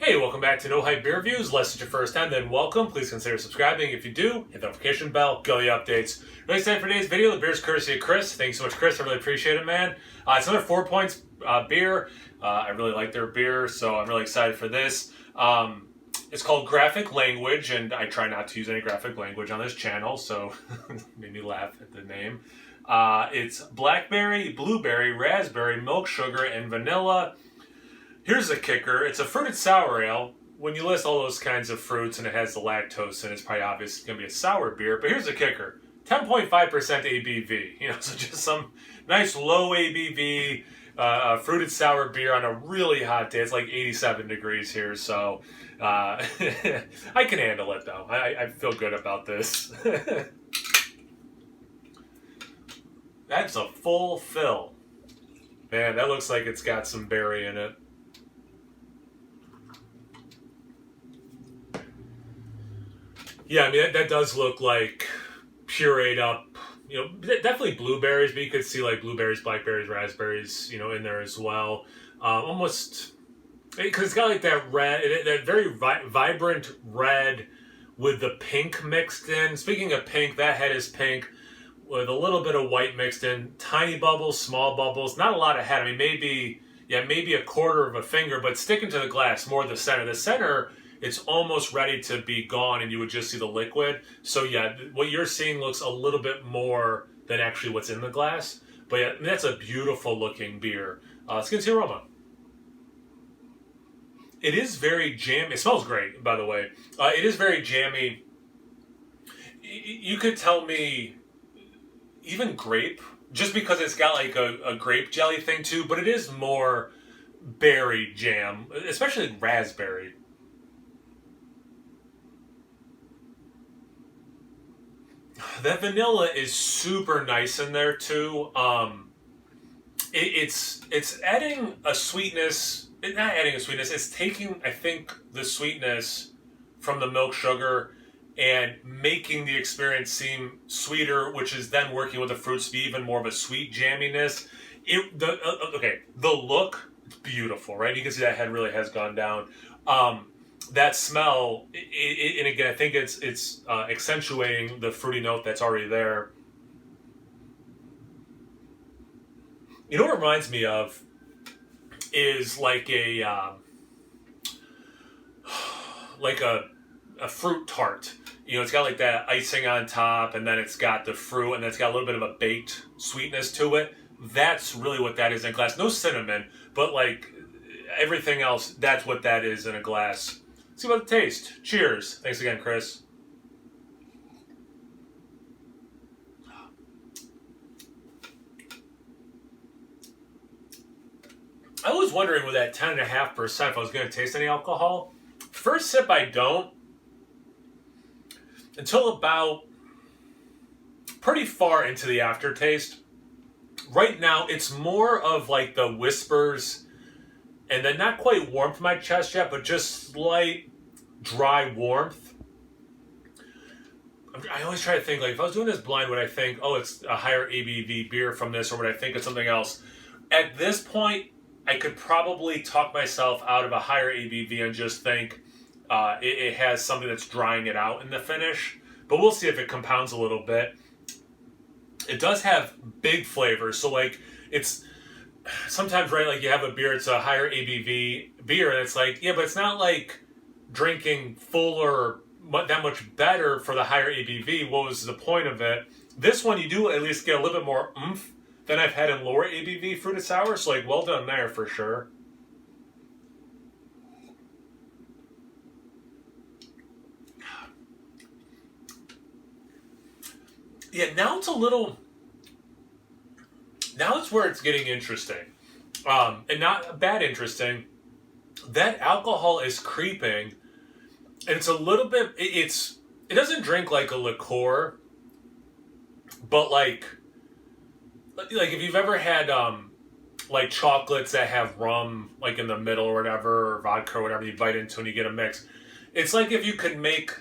Hey, welcome back to No Hype Beer Reviews. Unless it's your first time, then welcome. Please consider subscribing. If you do, hit the notification bell, get all the updates. Really excited for today's video. The beer's courtesy of Chris. Thanks so much, Chris. I really appreciate it, man. It's another 4 Points beer. I really like their beer, so I'm really excited for this. It's called Graphic Language, and I try not to use any graphic language on this channel, so made me laugh at the name. It's blackberry, blueberry, raspberry, milk sugar, and vanilla. Here's the kicker. It's a fruited sour ale. When you list all those kinds of fruits and it has the lactose in it, it's probably obvious it's going to be a sour beer. But here's the kicker. 10.5% ABV. So just some nice low ABV fruited sour beer on a really hot day. It's like 87 degrees here, so I can handle it, though. I feel good about this. That's a full fill. Man, that looks like it's got some berry in it. Yeah, I mean, that does look like pureed up, definitely blueberries, but you could see like blueberries, blackberries, raspberries, in there as well. Almost, because it's got like that red, that very vibrant red with the pink mixed in. Speaking of pink, that head is pink with a little bit of white mixed in. Tiny bubbles, small bubbles, not a lot of head. I mean, maybe a quarter of a finger, but sticking to the glass, more the center. The center, it's almost ready to be gone and you would just see the liquid. So yeah, what you're seeing looks a little bit more than actually what's in the glass. But yeah, that's a beautiful looking beer. Let's get into the aroma. It is very jammy. It smells great, by the way. It is very jammy. You could tell me even grape, just because it's got like a grape jelly thing too, but it is more berry jam, especially raspberry. That vanilla is super nice in there too. It's adding a sweetness. It's not adding a sweetness. It's taking, I think, the sweetness from the milk sugar and making the experience seem sweeter, which is then working with the fruits to be even more of a sweet jamminess. The look, it's beautiful, right? You can see that head really has gone down. That smell, and again, I think it's accentuating the fruity note that's already there. You know what it reminds me of is like a fruit tart. It's got like that icing on top, and then it's got the fruit, and then it's got a little bit of a baked sweetness to it. That's really what that is in a glass. No cinnamon, but like everything else, that's what that is in a glass. See about the taste. Cheers. Thanks again, Chris. I was wondering with that 10.5% if I was going to taste any alcohol. First sip, I don't. Until about pretty far into the aftertaste. Right now, it's more of like the whispers. And then not quite warm to my chest yet, but just slight dry warmth. I always try to think, like, if I was doing this blind, would I think, oh, it's a higher ABV beer from this, or would I think it's something else? At this point, I could probably talk myself out of a higher ABV and just think it has something that's drying it out in the finish. But we'll see if it compounds a little bit. It does have big flavors, so, like, it's sometimes, right, like you have a beer, it's a higher ABV beer, and it's like, yeah, but it's not like drinking fuller, that much better for the higher ABV. What was the point of it? This one, you do at least get a little bit more oomph than I've had in lower ABV fruited sour, so like, well done there for sure. Yeah, now it's where it's getting interesting. And not bad interesting. That alcohol is creeping. And it's a little bit, it doesn't drink like a liqueur, but like if you've ever had, like chocolates that have rum, like in the middle or whatever, or vodka or whatever you bite into and you get a mix. It's like if you could make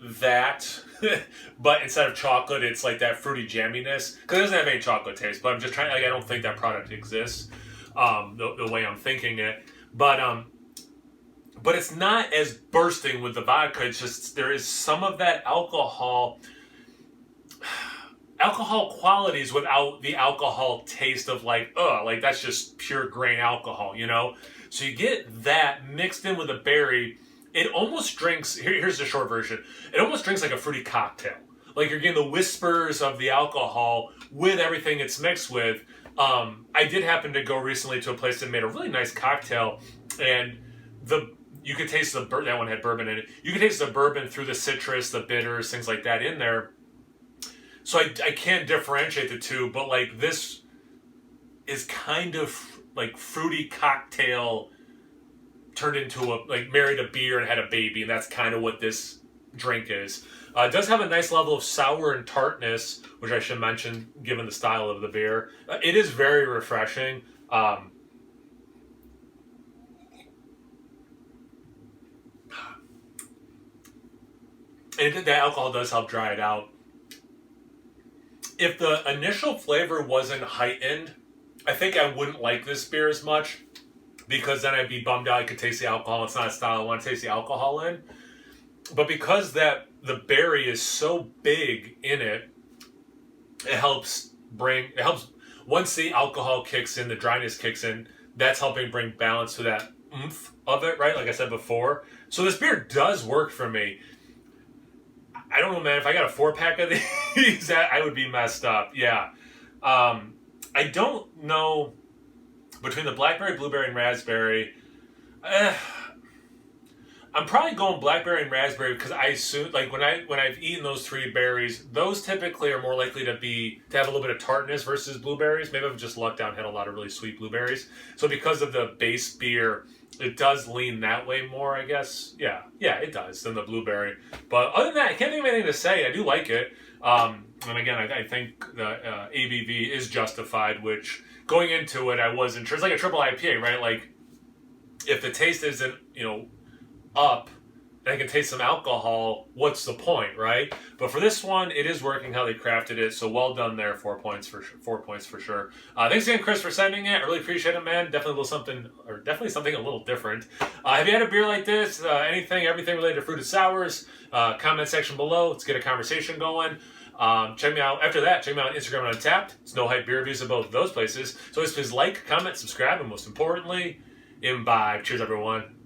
that, but instead of chocolate, it's like that fruity jamminess. Because it doesn't have any chocolate taste, but I'm just trying, like, I don't think that product exists, the way I'm thinking it. But but it's not as bursting with the vodka. It's just, there is some of that alcohol qualities without the alcohol taste of like that's just pure grain alcohol, you know? So you get that mixed in with a berry. It almost drinks, here's the short version. It almost drinks like a fruity cocktail. Like you're getting the whispers of the alcohol with everything it's mixed with. I did happen to go recently to a place that made a really nice cocktail, and you could taste that one had bourbon in it. You could taste the bourbon through the citrus, the bitters, things like that in there. So I can't differentiate the two, but like this is kind of like fruity cocktail turned into married a beer and had a baby, and that's kind of what this drink is. It does have a nice level of sour and tartness, which I should mention given the style of the beer. It is very refreshing. And the alcohol does help dry it out. If the initial flavor wasn't heightened, I think I wouldn't like this beer as much, because then I'd be bummed out. I could taste the alcohol. It's not a style I want to taste the alcohol in. But because the berry is so big in it, it helps once the alcohol kicks in, the dryness kicks in, that's helping bring balance to that oomph of it, right? Like I said before. So this beer does work for me. I don't know, man. If I got a 4-pack of these, I would be messed up. Yeah. I don't know, between the blackberry, blueberry, and raspberry, I'm probably going blackberry and raspberry, because I assume, like, when I've eaten those 3 berries, those typically are more likely to have a little bit of tartness versus blueberries. Maybe I've just lucked out and had a lot of really sweet blueberries. So because of the base beer, it does lean that way more, I guess. Yeah, it does, than the blueberry. But other than that, I can't think of anything to say. I do like it. And again, I think the ABV is justified, which going into it, I wasn't sure. It's like a triple IPA, right? Like, if the taste isn't, up, and I can taste some alcohol, what's the point, right? But for this one, it is working how they crafted it, so well done there. 4 points for sure. 4 points for sure. Thanks again, Chris, for sending it. I really appreciate it, man. Definitely something a little different. Have you had a beer like this? Everything related to fruited sours? Comment section below. Let's get a conversation going. Check me out. After that, check me out on Instagram and Untapped. It's No Hype Beer Reviews at both of those places. So please like, comment, subscribe, and most importantly, imbibe. Cheers, everyone.